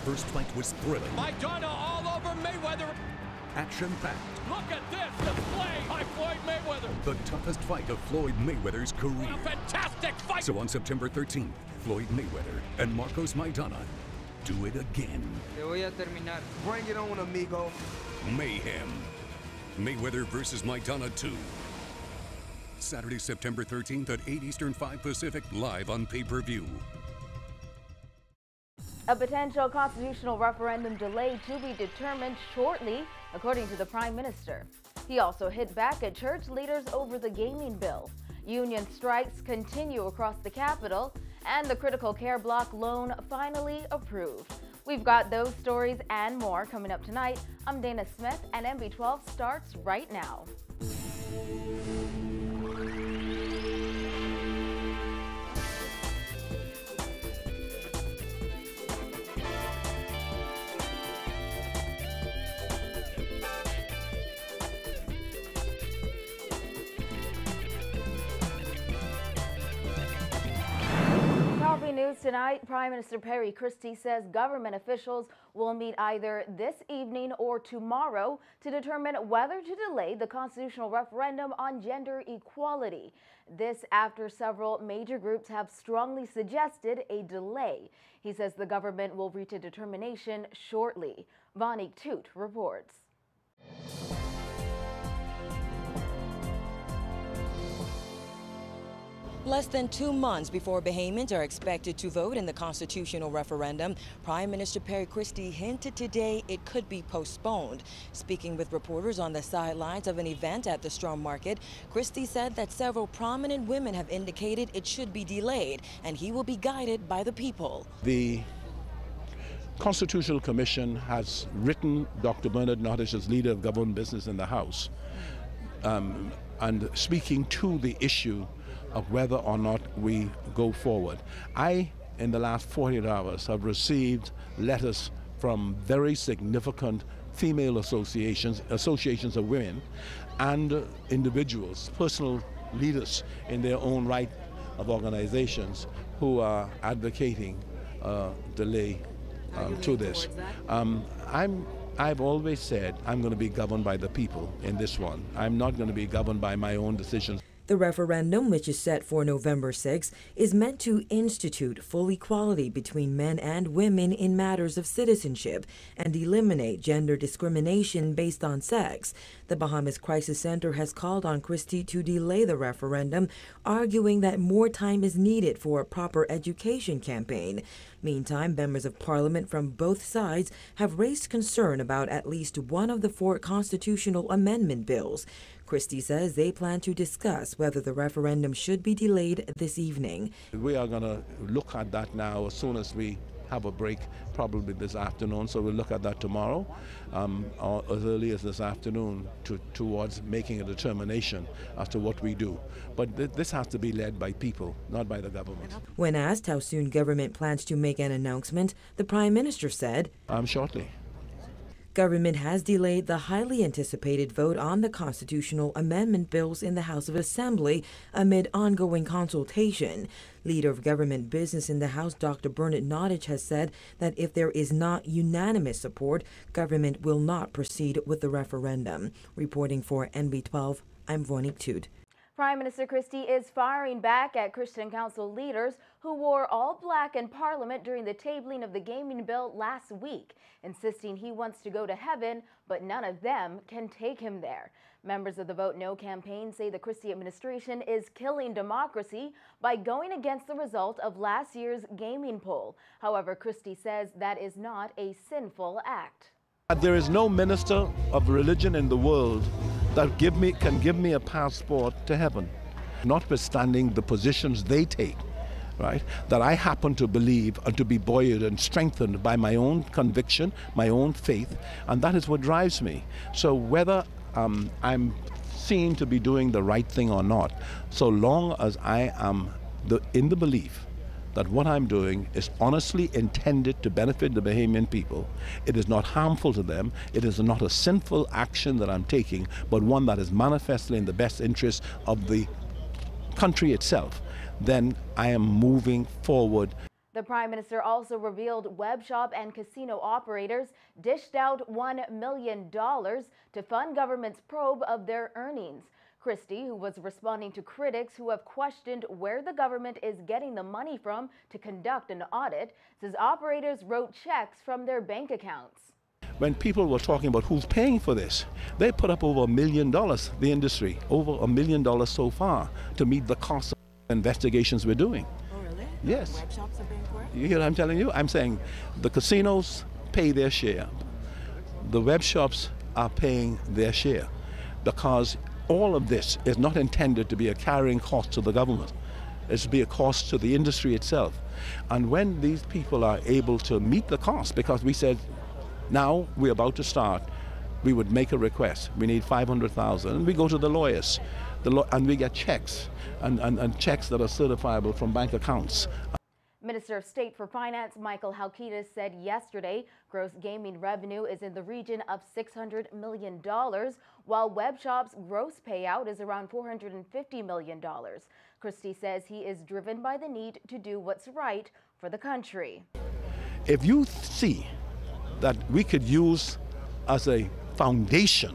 first fight was thrilling. Maidana all over Mayweather. Action-packed. Look at this display by Floyd Mayweather. The toughest fight of Floyd Mayweather's career. What a fantastic fight. So on September 13th, Floyd Mayweather and Marcos Maidana do it again. Te voy a terminar. Bring it on, amigo. Mayhem. Mayweather versus Maidana 2. Saturday, September 13th at 8 Eastern, 5 Pacific, live on pay-per-view. A potential constitutional referendum delay to be determined shortly, according to the Prime Minister. He also hit back at church leaders over the gaming bill. Union strikes continue across the capital, and the critical care block loan finally approved. We've got those stories and more coming up tonight. I'm Dana Smith, and MB12 starts right now. News tonight, Prime Minister Perry Christie says government officials will meet either this evening or tomorrow to determine whether to delay the constitutional referendum on gender equality. This after several major groups have strongly suggested a delay. He says the government will reach a determination shortly. Vonique Toot reports. Less than 2 months before Bahamians are expected to vote in the constitutional referendum, Prime Minister Perry Christie hinted today it could be postponed. Speaking with reporters on the sidelines of an event at the Strom Market, Christie said that several prominent women have indicated it should be delayed, and he will be guided by the people. The Constitutional Commission has written Dr. Bernard Nottage as leader of government business in the House, and speaking to the issue of whether or not we go forward. I, in the last 48 hours, have received letters from very significant female associations of women, and individuals, personal leaders in their own right of organizations who are advocating delay to this. I've always said I'm going to be governed by the people in this one. I'm not going to be governed by my own decisions. The referendum, which is set for November 6, is meant to institute full equality between men and women in matters of citizenship and eliminate gender discrimination based on sex. The Bahamas Crisis Center has called on Christie to delay the referendum, arguing that more time is needed for a proper education campaign. Meantime, members of parliament from both sides have raised concern about at least one of the 4 constitutional amendment bills. Christie says they plan to discuss whether the referendum should be delayed this evening. We are going to look at that now as soon as we have a break, probably this afternoon. So we'll look at that tomorrow or as early as this afternoon towards making a determination as to what we do. But this has to be led by people, not by the government. When asked how soon government plans to make an announcement, the Prime Minister said, Shortly. Government has delayed the highly anticipated vote on the constitutional amendment bills in the House of Assembly amid ongoing consultation. Leader of government business in the House, Dr. Bernard Nottage, has said that if there is not unanimous support, government will not proceed with the referendum. Reporting for NB12, I'm Vonique Toot. Prime Minister Christie is firing back at Christian Council leaders who wore all black in Parliament during the tabling of the gaming bill last week, insisting he wants to go to heaven, but none of them can take him there. Members of the Vote No campaign say the Christie administration is killing democracy by going against the result of last year's gaming poll. However, Christie says that is not a sinful act. There is no minister of religion in the world that can give me a passport to heaven, notwithstanding the positions they take, right? That I happen to believe and to be buoyed and strengthened by my own conviction, my own faith, and that is what drives me. So whether I'm seen to be doing the right thing or not, so long as I am in the belief that what I'm doing is honestly intended to benefit the Bahamian people, it is not harmful to them, it is not a sinful action that I'm taking, but one that is manifestly in the best interest of the country itself, then I am moving forward. The Prime Minister also revealed web shop and casino operators dished out $1 million to fund government's probe of their earnings. Christie, who was responding to critics who have questioned where the government is getting the money from to conduct an audit, says operators wrote checks from their bank accounts. When people were talking about who's paying for this, they put up over $1 million, the industry, over $1 million so far to meet the cost of investigations we're doing. Oh, really? Yes. Web shops are paying for it? You hear what I'm telling you? I'm saying the casinos pay their share. The web shops are paying their share because all of this is not intended to be a carrying cost to the government. It's to be a cost to the industry itself. And when these people are able to meet the cost, because we said, now we're about to start, we would make a request. We need 500,000, and we go to the lawyers, and we get checks, and checks that are certifiable from bank accounts. Minister of State for Finance Michael Halkitis said yesterday gross gaming revenue is in the region of $600 million, while web shops' gross payout is around $450 million. Christie says he is driven by the need to do what's right for the country. If you see that we could use as a foundation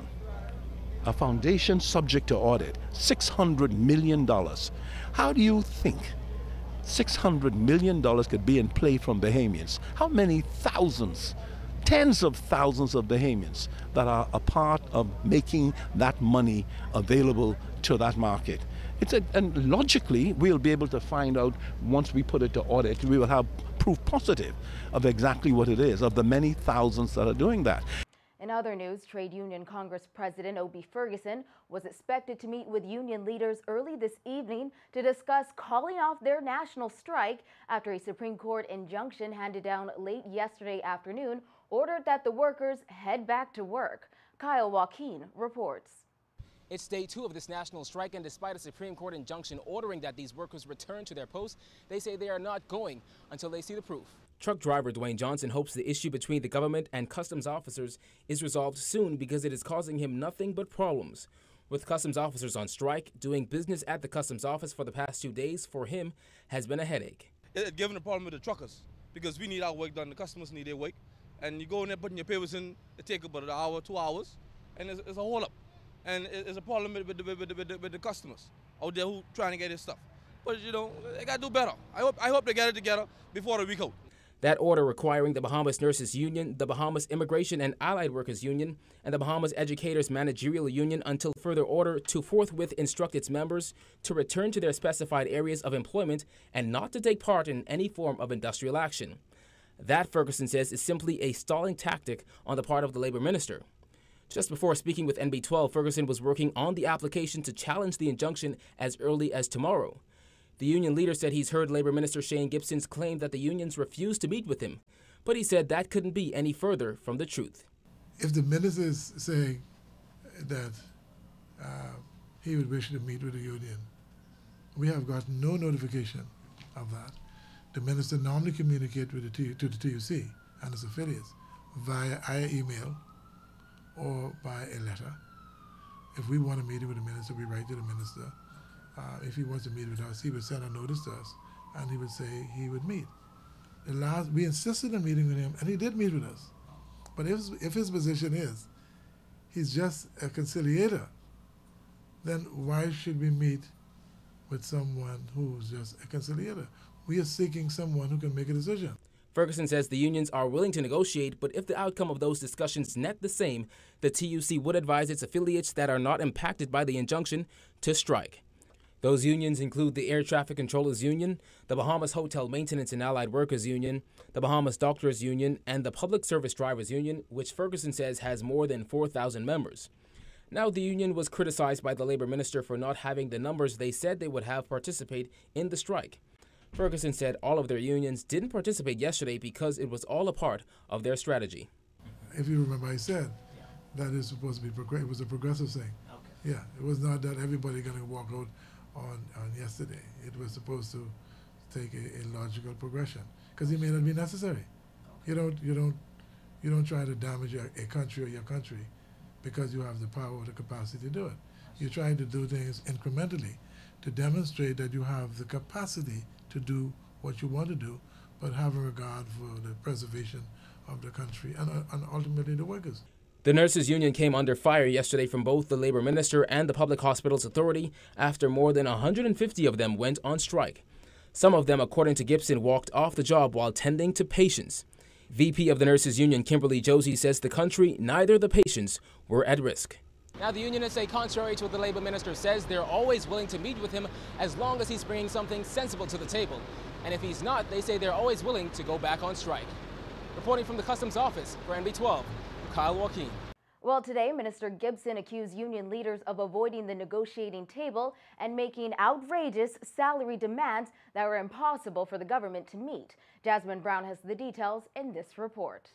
subject to audit, $600 million, how do you think $600 million could be in play from Bahamians? How many thousands, tens of thousands of Bahamians that are a part of making that money available to that market? And logically, we'll be able to find out once we put it to audit, we will have proof positive of exactly what it is, of the many thousands that are doing that. In other news, Trade Union Congress President Obie Ferguson was expected to meet with union leaders early this evening to discuss calling off their national strike after a Supreme Court injunction handed down late yesterday afternoon ordered that the workers head back to work. Kyle WALKINE reports. It's day 2 of this national strike, and despite a Supreme Court injunction ordering that these workers return to their posts, they say they are not going until they see the proof. Truck driver Dwayne Johnson hopes the issue between the government and customs officers is resolved soon because it is causing him nothing but problems. With customs officers on strike, doing business at the customs office for the past 2 days for him has been a headache. It's given a problem with the truckers because we need our work done, the customers need their work, and you go in there putting your papers in, it takes about an hour, 2 hours, and it's a hold up. And it's a problem with the customers out there who trying to get this stuff. But you know, they got to do better. I hope they get it together before the week out. That order requiring the Bahamas Nurses Union, the Bahamas Immigration and Allied Workers Union, and the Bahamas Educators Managerial Union until further order to forthwith instruct its members to return to their specified areas of employment and not to take part in any form of industrial action. That, Ferguson says, is simply a stalling tactic on the part of the Labor Minister. Just before speaking with NB12, Ferguson was working on the application to challenge the injunction as early as tomorrow. The union leader said he's heard Labor Minister Shane Gibson's claim that the unions refused to meet with him, but he said that couldn't be any further from the truth. If the minister is saying that he would wish to meet with the union, we have got no notification of that. The minister normally communicates with to the TUC and its affiliates via email or by a letter. If we want to meet with the minister, we write to the minister. If he wants to meet with us, he would send a notice to us, and he would say he would meet. We insisted on meeting with him, and he did meet with us. But if his position is he's just a conciliator, then why should we meet with someone who's just a conciliator? We are seeking someone who can make a decision. Ferguson says the unions are willing to negotiate, but if the outcome of those discussions net the same, the TUC would advise its affiliates that are not impacted by the injunction to strike. Those unions include the Air Traffic Controllers Union, the Bahamas Hotel Maintenance and Allied Workers Union, the Bahamas Doctors Union, and the Public Service Drivers Union, which Ferguson says has more than 4,000 members. Now, the union was criticized by the Labor Minister for not having the numbers they said they would have participate in the strike. Ferguson said all of their unions didn't participate yesterday because it was all a part of their strategy. If you remember, I said that is supposed to be it was a progressive thing. Okay. Yeah, it was not that everybody going to walk out on yesterday. It was supposed to take a logical progression because it may not be necessary. Okay. You don't try to damage a country or your country because you have the power or the capacity to do it. You're trying to do things incrementally to demonstrate that you have the capacity to do what you want to do, but have a regard for the preservation of the country and ultimately the workers. The nurses' union came under fire yesterday from both the labor minister and the Public Hospitals Authority after more than 150 of them went on strike. Some of them, according to Gibson, walked off the job while tending to patients. VP of the nurses' union, Kimberly Josie, says the country, neither the patients, were at risk. Now, the unionists say, contrary to what the labor minister says, they're always willing to meet with him as long as he's bringing something sensible to the table. And if he's not, they say they're always willing to go back on strike. Reporting from the Customs Office for NB12, Kyle WALKINE. Well, today, Minister Gibson accused union leaders of avoiding the negotiating table and making outrageous salary demands that were impossible for the government to meet. Jasmine Brown has the details in this report.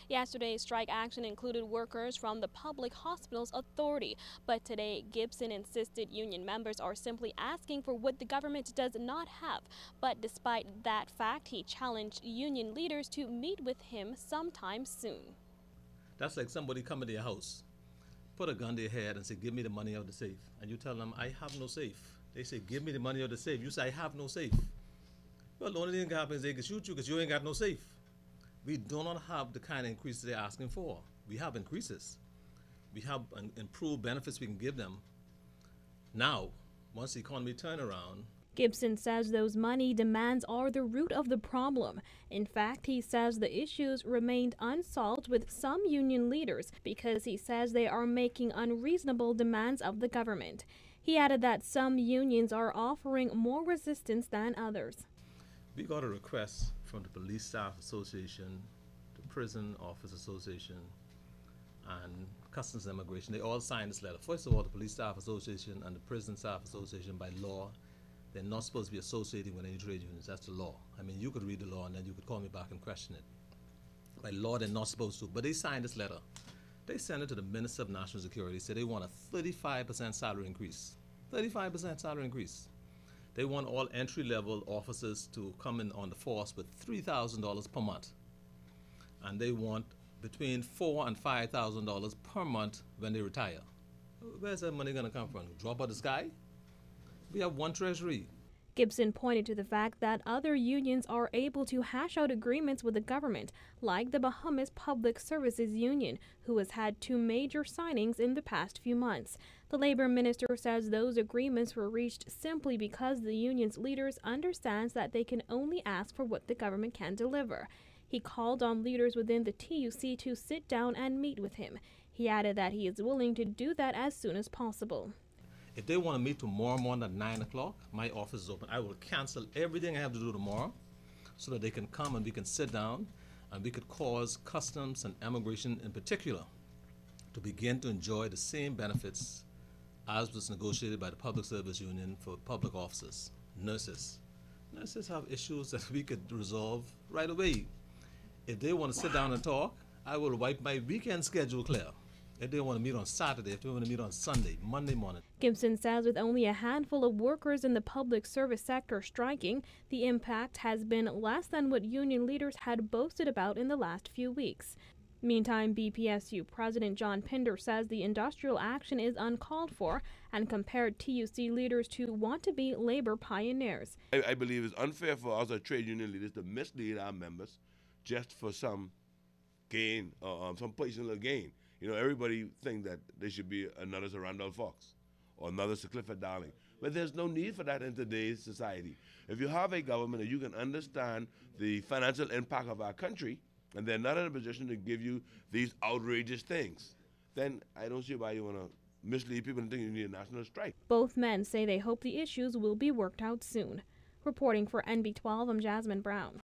Yesterday's strike action included workers from the Public Hospitals Authority, but today Gibson insisted union members are simply asking for what the government does not have. But despite that fact, he challenged union leaders to meet with him sometime soon. That's like somebody coming to your house, put a gun to your head and say, give me the money out of the safe. And you tell them, I have no safe. They say, give me the money out of the safe. You say, I have no safe. Well, the only thing that happens is they can shoot you because you ain't got no safe. We do not have the kind of increases they're asking for. We have increases. We have improved benefits we can give them. Now, once the economy turns around, Gibson says those money demands are the root of the problem. In fact, he says the issues remained unsolved with some union leaders because he says they are making unreasonable demands of the government. He added that some unions are offering more resistance than others. We got a request from the Police Staff Association, the Prison Office Association, and Customs and Immigration. They all signed this letter. First of all, the Police Staff Association and the Prison Staff Association, by law, they're not supposed to be associating with any trade unions. That's the law. I mean, you could read the law and then you could call me back and question it. By law, they're not supposed to. But they signed this letter. They sent it to the Minister of National Security. Said they want a 35% salary increase. 35% salary increase. They want all entry-level officers to come in on the force with $3,000 per month. And they want between $4,000 and $5,000 per month when they retire. Where's that money going to come from? Drop out of the sky? We have one treasury. Gibson pointed to the fact that other unions are able to hash out agreements with the government, like the Bahamas Public Services Union, who has had 2 major signings in the past few months. The labor minister says those agreements were reached simply because the union's leaders understand that they can only ask for what the government can deliver. He called on leaders within the TUC to sit down and meet with him. He added that he is willing to do that as soon as possible. If they want to meet tomorrow morning at 9 o'clock, my office is open. I will cancel everything I have to do tomorrow so that they can come and we can sit down and we could cause Customs and Immigration in particular to begin to enjoy the same benefits as was negotiated by the Public Service Union for public officers. Nurses. Nurses have issues that we could resolve right away. If they want to sit down and talk, I will wipe my weekend schedule clear. If they want to meet on Saturday, if they want to meet on Sunday, Monday morning. Gibson says with only a handful of workers in the public service sector striking, the impact has been less than what union leaders had boasted about in the last few weeks. Meantime, BPSU President John Pinder says the industrial action is uncalled for and compared TUC leaders to want-to-be labor pioneers. I believe it's unfair for us as trade union leaders to mislead our members just for some gain, some personal gain. You know, everybody thinks that there should be another Sir Randolph Fox or another Sir Clifford Darling. But there's no need for that in today's society. If you have a government and you can understand the financial impact of our country, and they're not in a position to give you these outrageous things, then I don't see why you want to mislead people and think you need a national strike. Both men say they hope the issues will be worked out soon. Reporting for NB12, I'm Jasmine Brown.